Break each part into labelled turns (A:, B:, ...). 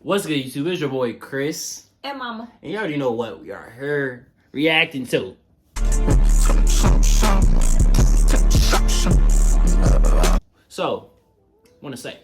A: What's good, YouTube? It's your boy Chris.
B: And Mama.
A: And you already know what we are here reacting to. So, want to say,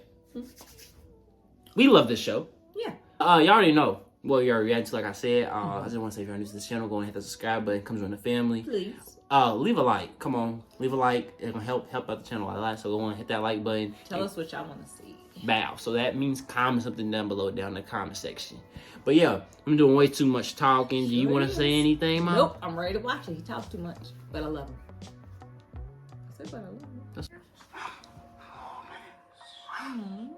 A: we love this show.
B: Yeah.
A: Y'all already know what we are reacting to, like I said. I just want to say, if you're new to this channel, go and hit the subscribe button. Come join the family.
B: Please.
A: Leave a like. Come on. Leave a like. It's going to help out the channel a lot. So go and hit that like button.
B: Tell us what y'all want to see.
A: Bow. So that means comment something down below, down in the comment section. But yeah, I'm doing way too much talking. Do you want to say anything, Mom?
B: Nope, I'm ready to watch it. He talks too much, but I love him. I said, but I love him.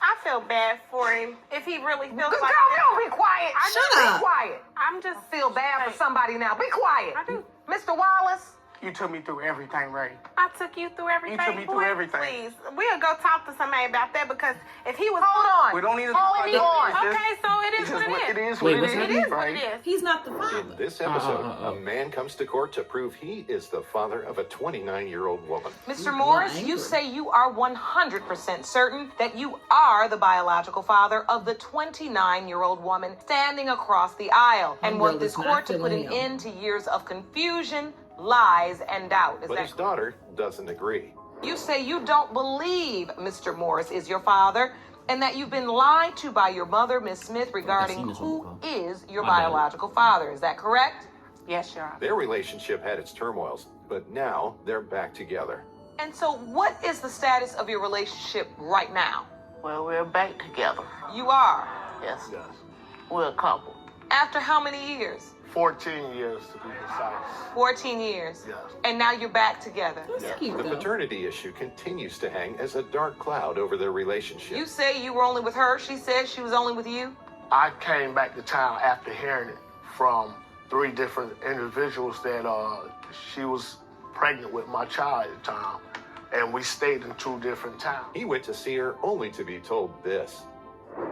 C: I feel bad for him if he really feels like.
D: Girl, be quiet.
B: Shut up.
D: Be quiet.
C: I'm just
D: Feel bad for somebody now. Be quiet.
C: I do.
D: Mr. Wallace.
E: You took me through everything, Ray.
C: I took you through everything.
E: You took me through everything.
C: Please, we'll go talk to somebody about that because if he was
D: Hold on.
E: We don't need to
D: Hold
E: talk about
D: on.
E: this.
C: okay, so it is what it is.
A: Wait, what's
C: It
A: happening?
C: is what it is.
B: He's not the
F: In
B: father.
F: this episode, a man comes to court to prove he is the father of a 29-year-old woman.
D: Mr. Morris,
B: angry.
D: you say you are 100% certain that you are the biological father of the 29-year-old woman standing across the aisle and want
B: Homegirl
D: this
B: is not
D: court to put an
B: feeling
D: end to years of confusion, lies, and doubt. Is
F: But
D: that
F: his daughter doesn't agree.
D: You say you don't believe Mr. Morris is your father and that you've been lied to by your mother, Miss Smith, regarding
A: seen this one
D: who
A: before.
D: is your
A: My bad.
D: biological father. Is that correct?
C: Yes, Your Honor.
F: Their relationship had its turmoils, but now they're back together.
D: And so what is the status of your relationship right now?
G: Well, we're back together.
D: You are.
G: Yes.
E: Yes.
G: We're a couple.
D: After how many years?
E: 14 years to be precise.
D: 14 years.
E: Yes.
D: And now you're back together.
B: That's cute,
F: The
B: though.
F: paternity issue continues to hang as a dark cloud over their relationship.
D: You say you were only with her. She said she was only with you.
E: I came back to town after hearing it from 3 different individuals that she was pregnant with my child at the time. And we stayed in 2 different towns.
F: He went to see her only to be told this.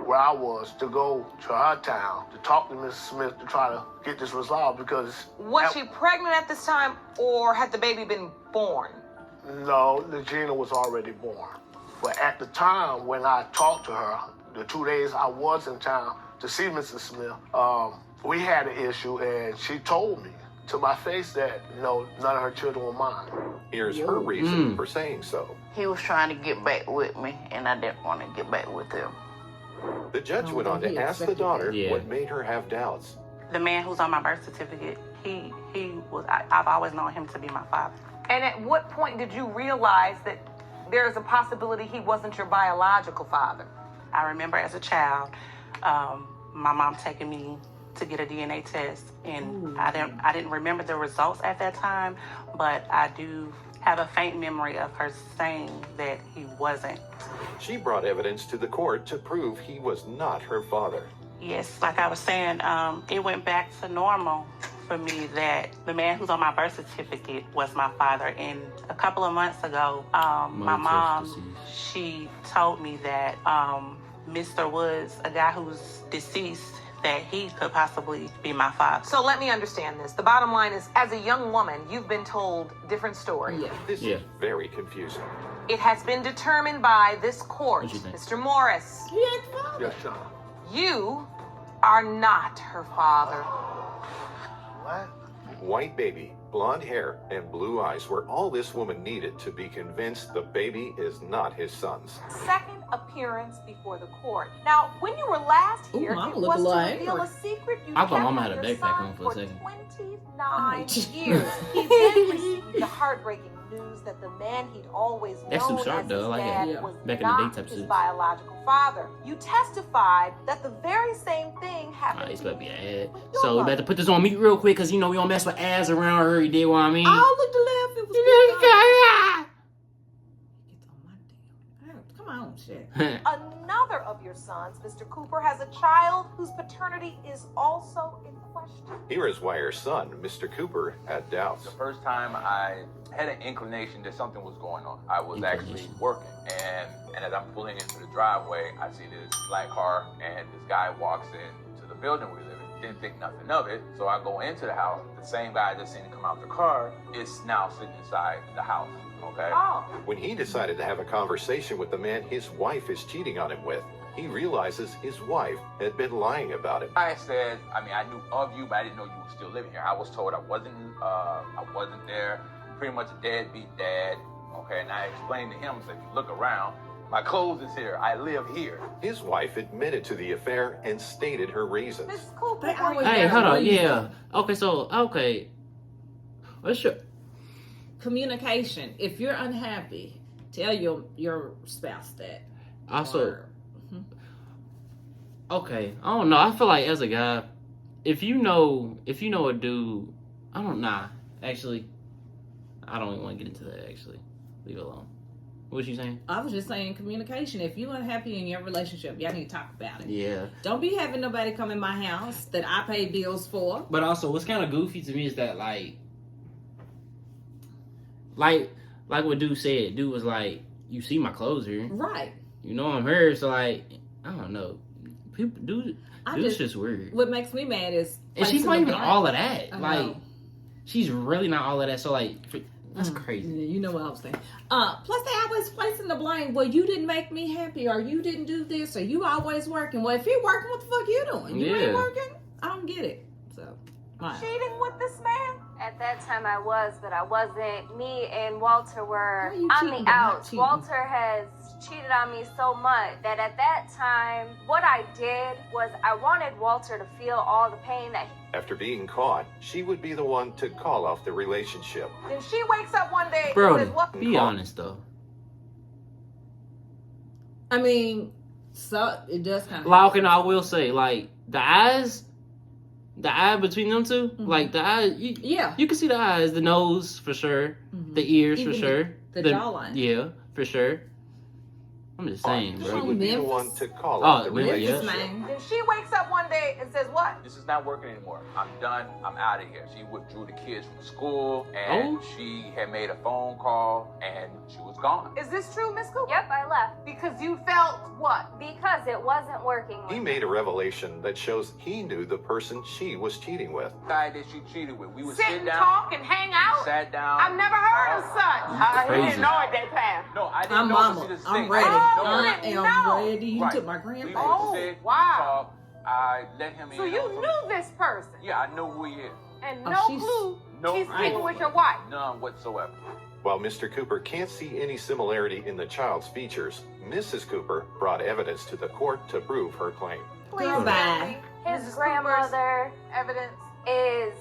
E: Where I was to go to her town to talk to Mrs. Smith to try to get this resolved because
D: Was she pregnant at this time or had the baby been born?
E: No, Gina was already born. But at the time when I talked to her, the 2 days I was in town to see Mrs. Smith, we had an issue and she told me to my face that, none of her children were mine.
F: Here's her reason for saying so.
G: He was trying to get back with me, and I didn't want to get back with him.
F: The judge went on
B: he
F: to ask the
B: expected
F: daughter
A: that. Yeah.
F: what made her have doubts.
H: The man who's on my birth certificate, I've always known him to be my father.
D: And at what point did you realize that there's a possibility he wasn't your biological father?
H: I remember as a child, my mom taking me to get a DNA test, and I didn't remember the results at that time, but I do have a faint memory of her saying that he wasn't.
F: She brought evidence to the court to prove he was not her father.
H: Yes, like I was saying, it went back to normal for me that the man who's on my birth certificate was my father. And a couple of months ago, my mom, she told me that Mr. Woods, a guy who's deceased, that he could possibly be my father.
D: So let me understand this. The bottom line is, as a young woman, you've been told different stories.
B: Yeah.
F: This is very confusing.
D: It has been determined by this court,
A: What you think?
D: Mr. Morris,
B: He ain't the father.
E: Yes, John.
D: you are not her father.
E: What?
F: White baby, blonde hair, and blue eyes were all this woman needed to be convinced the baby is not his son's.
D: Second appearance before the court. Now, when you were last
B: Ooh,
D: here,
B: Mama
D: it
B: look
D: was
B: a little
D: to reveal
B: angry.
D: a secret you
A: I thought
D: kept
A: Mama
D: from
A: had a
D: your
A: backpack
D: son
A: on for a second.
D: 29 years. He then received the heartbreaking news that the man he'd always
A: That's too
D: known
A: sharp,
D: as
A: though.
D: his
A: I like
D: dad
A: it.
B: Yeah.
D: was
A: Back in the
D: not
A: day type
D: his
A: shit.
D: biological father. You testified that the very same thing happened
A: Alright, it's
D: to
A: about to be an ad.
D: with your
A: So we
D: mother.
A: about to put this on mute real quick because we don't mess with ads around her. You did what I mean?
B: I'll look to laugh. It was good. Get on my damn. Come on, shit.
D: Another of your sons, Mr. Cooper, has a child whose paternity is also in question.
F: Here is why her son, Mr. Cooper, had doubts.
I: The first time I had an inclination that something was going on. I was actually working, and as I'm pulling into the driveway, I see this black car, and this guy walks into the building we live in. Didn't think nothing of it, so I go into the house. The same guy I just seen come out the car is now sitting inside the house. Okay.
D: Oh.
F: When he decided to have a conversation with the man his wife is cheating on him with, he realizes his wife had been lying about him.
I: I said, I knew of you, but I didn't know you were still living here. I was told I wasn't there. Pretty much a deadbeat dad. Okay, and I explained to him, so if you look around, my clothes is here. I live here.
F: His wife admitted to the affair and stated her reasons.
C: Miss Cooper,
A: Hey, hold on. Yeah. Okay. What's your
B: Communication. If you're unhappy, tell your spouse that.
A: also? Okay, I don't know. I feel like as a guy, if you know a dude, I don't know. Actually, I don't even want to get into that. Actually, leave it alone. What was you saying?
B: I was just saying communication. If you're unhappy in your relationship, y'all need to talk about it.
A: Yeah.
B: Don't be having nobody come in my house that I pay bills for.
A: But also, what's kind of goofy to me is that like what dude said. Dude was like, "You see my clothes here,
B: Right.
A: You know I'm here." So like, I don't know. People, dude's just weird.
B: What makes me mad is,
A: And she's not even all of that.
B: I
A: Like,
B: know.
A: she's really not all of that. So like, that's crazy.
B: You know what I was saying. Plus, they always placing the blame. Well, you didn't make me happy, or you didn't do this, or you always working. Well, if you're working, what the fuck you doing? You ain't working. I don't get it. So, fine.
C: cheating with this man?
J: At that time I was, but I wasn't. Me and Walter were
B: Why you
J: on
B: cheating
J: the
B: but not
J: outs.
B: cheating?
J: Walter has cheated on me so much that at that time, what I did was I wanted Walter to feel all the pain that
F: After being caught, she would be the one to call off the relationship.
C: Then she wakes up one day and
A: Bro,
C: says, what?
A: be honest though.
B: I mean, so it does kind of.
A: Like, okay, no, I will say, like, the eye between them two, like the eye, you can see the eyes, the nose for sure, the ears
B: Even
A: for sure,
B: the jawline.
A: Yeah, for sure. I'm just saying,
F: She
A: bro.
F: would be the
B: Memphis?
F: one to call off the
A: Memphis,
F: relationship.
B: man.
C: Then she wakes up one day and says, what?
I: This is not working anymore. I'm done. I'm out of here. She withdrew the kids from school, and she had made a phone call, and she was gone.
C: Is this true, Miss Cooper?
J: Yep, I left.
C: Because you felt what?
J: Because it wasn't working.
F: He made a revelation that shows he knew the person she was cheating with.
I: The guy that she cheated with, we would
C: Sit
I: sit
C: and
I: down.
C: talk and hang out?
I: Sat down.
C: I've never heard of such. I
A: Crazy.
C: didn't know at that time.
I: No, I didn't
B: I'm
I: know.
B: mama.
I: See, this is the
B: I'm
I: thing.
B: ready.
C: Oh,
B: I
C: you
B: am
C: know.
B: ready. You
I: Right.
B: took my
I: We
B: grandpa.
I: would sit,
C: wow.
I: talk. I let him in.
C: So you
I: on some-
C: knew this person
I: Yeah, I know who he is.
C: and
B: Oh,
C: no
B: she's-
C: clue
I: No
C: she's
I: clue.
C: sleeping with your wife.
I: None whatsoever.
F: While Mr. Cooper can't see any similarity in the child's features, Mrs. Cooper brought evidence to the court to prove her claim.
C: Please,
B: Goodbye.
C: Nancy,
J: His
C: Mrs.
J: grandmother
C: Cooper's evidence.
J: is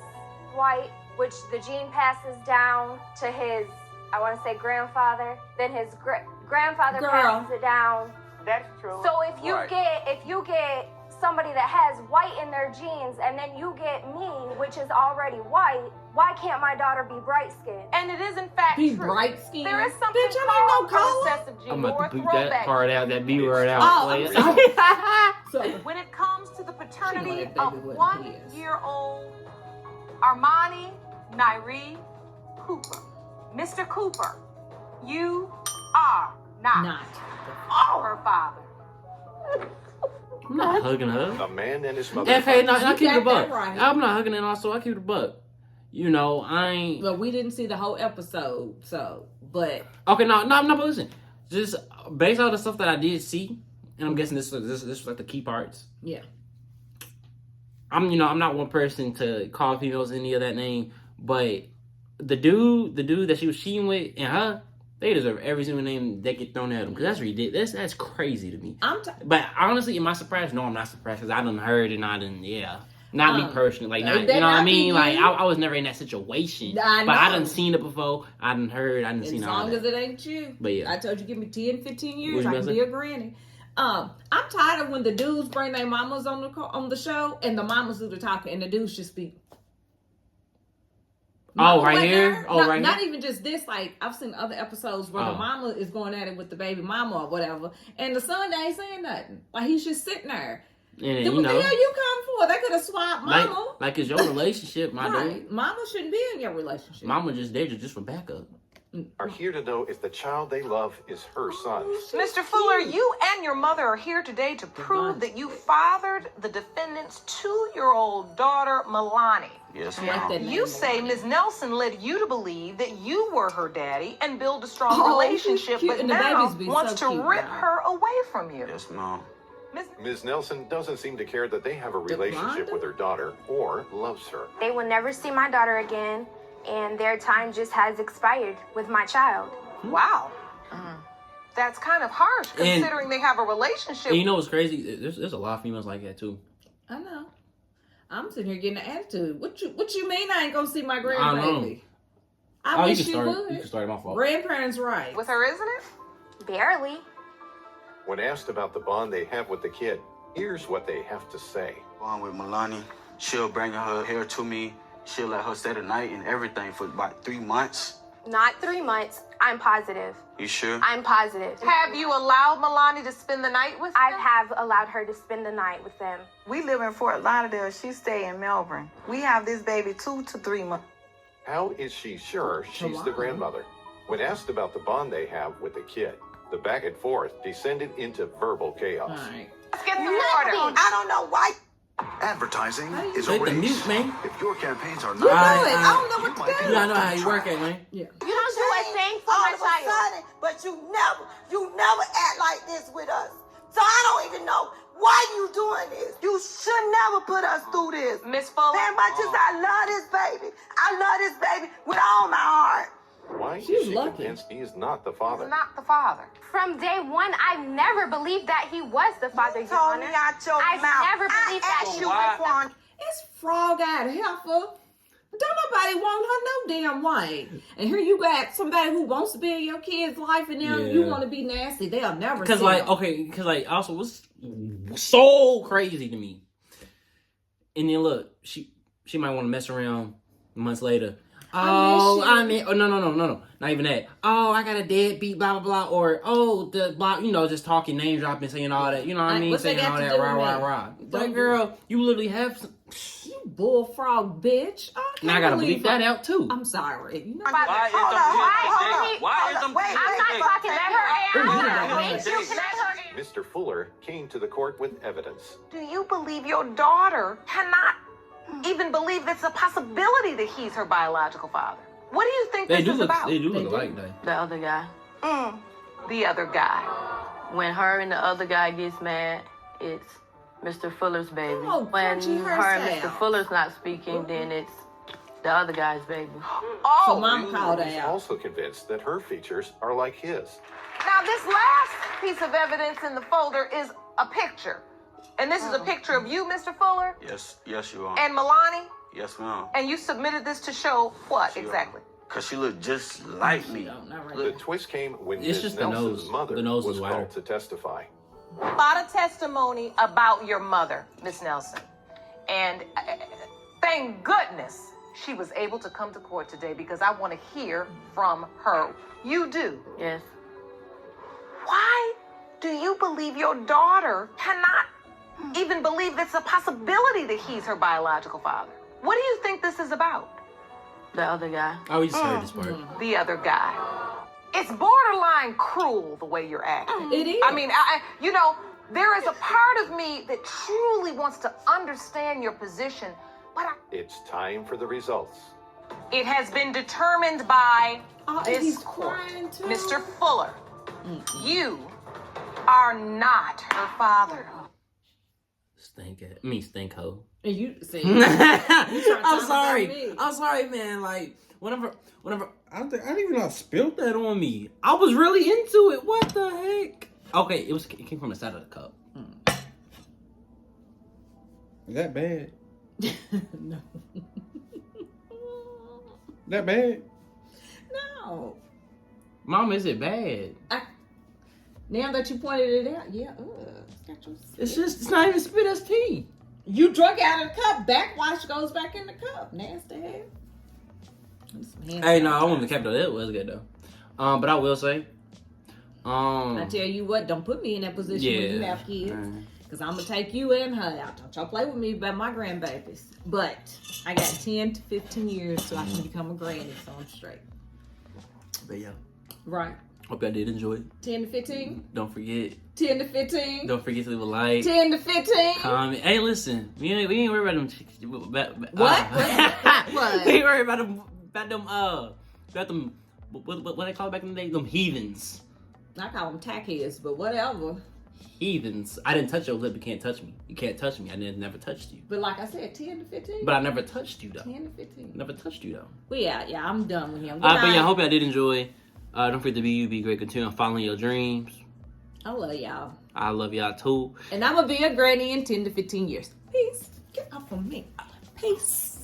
J: white, which the gene passes down to his, I want to say grandfather. Then his grandfather
B: Girl.
J: passes it down.
C: That's true.
J: So if you get somebody that has white in their genes, and then you get me, which is already white, why can't my daughter be bright skinned?
C: And it is in fact
B: Be
C: true.
B: bright skinned.
C: There is something
B: Bitch, I
C: called
B: ain't no color.
C: recessive gene
A: I'm about
C: or
A: to boot
C: throwback
A: that part out, that B word out.
B: Oh,
A: Play
B: I'm
A: it.
B: sorry. So,
C: when it comes to the paternity
B: She wanted
C: of
B: baby what
C: 1
B: he is.
C: year old Armani Nairi Cooper. Mr. Cooper, you are not her father.
A: I'm not hugging her.
F: A man and his mother.
A: Okay, no, I
B: You
A: keep
B: got
A: the buck.
B: that right.
A: I'm not hugging it. Also, I keep the buck. You know, I ain't.
B: But we didn't see the whole episode, so, but.
A: Okay, no, but listen. Just based on the stuff that I did see, and I'm guessing this was like the key parts.
B: Yeah.
A: I'm not one person to call females any of that name, but the dude that she was cheating with and her, they deserve every single name that get thrown at them, because that's ridiculous. That's crazy to me. But honestly, am I surprised? No, I'm not surprised, because I done heard and I done, not me personally, like, not, you know what I mean? Like, I was never in that situation, but I done seen it before. I done heard, I done seen all that.
B: As long as it ain't you.
A: But yeah,
B: I told you, give me 10, 15 years,
A: What
B: I
A: you
B: can
A: gonna
B: be a granny. I'm tired of when the dudes bring their mamas on the show, and the mamas do the talking, and the dudes just speak.
A: right here?
B: Not even just this. Like, I've seen other episodes where the mama is going at it with the baby mama or whatever, and the son ain't saying nothing. Like, he's just sitting there.
A: And
B: Then what the hell you come for? They could have swapped mama.
A: Like it's your relationship, my dude.
B: Mama shouldn't be in your relationship.
A: Mama just there just for backup.
F: Are here to know if the child they love is her son.
D: Mr. Fuller, you and your mother are here today to prove that you fathered the defendant's 2-year-old daughter, Milani.
G: Yes,
B: I like
G: ma'am.
B: that name.
D: You say Ms. Nelson led you to believe that you were her daddy and build a strong
B: Oh,
D: relationship,
B: cute.
D: but
B: And the
D: now
B: babies be
D: wants
B: so
D: to
B: cute,
D: rip
B: y'all.
D: her away from you.
G: Yes, ma'am.
F: Ms. Nelson doesn't seem to care that they have a relationship with her daughter or loves her.
J: They will never see my daughter again, and their time just has expired with my child.
D: Wow. That's kind of harsh considering they have a relationship.
A: And you know what's crazy? There's a lot of females like that too.
B: I know. I'm sitting here getting an attitude. What you mean I ain't gonna see my grandbaby? I wish you would.
A: You can start my fault.
B: Grandparents' right.
D: With her, isn't it?
J: Barely.
F: When asked about the bond they have with the kid, here's what they have to say.
K: Bond with Milani, she'll bring her hair to me. She'll let her stay the night and everything for about 3 months.
J: Not 3 months. I'm positive.
K: You sure?
J: I'm positive.
D: Have you allowed Milani to spend the night with
J: I
D: them?
J: have allowed her to spend the night with them.
L: We live in Fort Lauderdale. She stay in Melbourne. We have this baby 2 to 3 months.
F: How is she sure she's the grandmother? When asked about the bond they have with the kid, the back and forth descended into verbal chaos.
B: All right.
D: Let's get some order.
L: I don't know why.
M: Advertising is a
A: Take the
M: race.
A: mute, man.
M: If your campaigns are
B: You know
M: not,
B: it. I don't know what to do.
A: You know how you work at, man.
B: Yeah.
J: You don't do a thing for
L: all
J: my
L: of a
J: child.
L: sudden, but you never act like this with us. So I don't even know why you doing this. You should never put us through this.
D: Miss Fuller.
L: As much as I love this baby, I love this baby with all my heart.
F: Why is
B: She's
F: she
B: lucky.
F: convinced he is not the father?
D: Not the father.
J: From day one, I've never believed that he was the father,
L: You
J: Your
L: told
J: Honor.
L: me out your
J: I've
L: mouth.
J: never believed that
L: asked
J: he
L: you
J: was
L: before.
B: It's frog-eyed heifer. Don't nobody want her no damn way. And here you got somebody who wants to be in your kid's life, and now you want to be nasty. They'll never.
A: Because
B: see
A: like,
B: them.
A: because like, also what's so crazy to me. And then look, she might want to mess around months later. Oh, no, not even that. Oh, I got a deadbeat, blah blah blah, or oh, the blah, just talking, name dropping, saying all that. You know what I mean?
B: What they
A: Saying
B: got
A: all
B: to
A: that,
B: do
A: rah
B: with
A: rah
B: me?
A: rah. That girl, you literally have some.
B: You bullfrog bitch.
A: Now I gotta bleep that out too.
B: I'm sorry. You know,
H: Why is them
L: Wait,
J: I'm not talking. Let her
B: Wait,
J: answer. Thank you. Let her answer.
F: Mr. Fuller came to the court with evidence.
D: Do you believe your daughter cannot even believe it's a possibility that he's her biological father? What do you think
A: They
D: this
A: do
D: is
A: look.
D: about?
A: They do look alike, though.
N: The other guy.
D: The other guy.
N: When her and the other guy gets mad, it's Mr. Fuller's baby.
B: Oh,
N: when
B: crunchy
N: her and
B: herself.
N: Mr. Fuller's not speaking, then it's the other guy's baby.
D: Oh,
B: So mom called
F: He's
B: out.
F: also convinced that her features are like his.
D: now this last piece of evidence in the folder is a picture. And this is a picture of you, Mr. Fuller,
K: Yes, you are.
D: and Milani,
K: Yes, ma'am.
D: and you submitted this to show what exactly?
K: Cause she looked just like me.
B: No, not right
F: The
B: now.
F: twist came when
A: It's
F: Ms.
A: just the
F: Nelson's
A: nose.
F: mother
A: The nose
F: was
A: is wider.
F: called to testify.
D: A lot of testimony about your mother, Miss Nelson. And thank goodness she was able to come to court today because I want to hear from her. You do.
N: Yes.
D: Why do you believe your daughter cannot even believe it's a possibility that he's her biological father? What do you think this is about?
N: The other guy.
A: Oh, we just heard this part.
D: The other guy. It's borderline cruel the way you're acting.
B: It is.
D: I mean, there is a part of me that truly wants to understand your position, but
F: It's time for the results.
D: it has been determined by
B: Oh, and he's
D: this court.
B: crying too.
D: Mr. Fuller, you are not her father.
A: Stink hoe.
B: And you see,
A: I'm sorry, man. Like whenever I didn't even know I spilled that on me. I was really into it. What the heck? Okay, it came from the side of the cup. Is that bad?
B: no,
A: That bad?
B: no.
A: Mom, is it bad?
B: Now that you pointed it out, yeah.
A: It's not even spit as tea.
B: You drunk out of the cup. Backwash goes back in the cup. Nasty hell.
A: Hey, no, I wouldn't have kept it. It was good though. But I will say,
B: I tell you what, don't put me in that position when you have kids. Because I'm going to take you and her out. Don't y'all play with me about my grandbabies. But I got 10 to 15 years so I can become a granny, so I'm straight.
A: But yeah.
B: Right.
A: Hope y'all did enjoy it.
B: 10 to 15?
A: Don't forget.
B: 10 to 15?
A: Don't forget to leave a like.
B: 10 to 15?
A: Comment. Hey, listen. We ain't worried about them.
B: What?
A: We ain't worried about them. What they call it back in the day? Them heathens.
B: I call them tackheads, but whatever.
A: heathens. I didn't touch your lip. You can't touch me. You can't touch me. I never touched you.
B: But like I said, 10 to 15.
A: But I never touched you though.
B: 10 to 15.
A: Never touched you though.
B: Well, yeah, I'm done with him.
A: But yeah, I hope y'all did enjoy. Don't forget to be you, be great. Continue following your dreams.
B: I love y'all.
A: I love y'all too.
B: And I'm gonna be a granny in 10 to 15 years. Peace. Get off of me. Peace.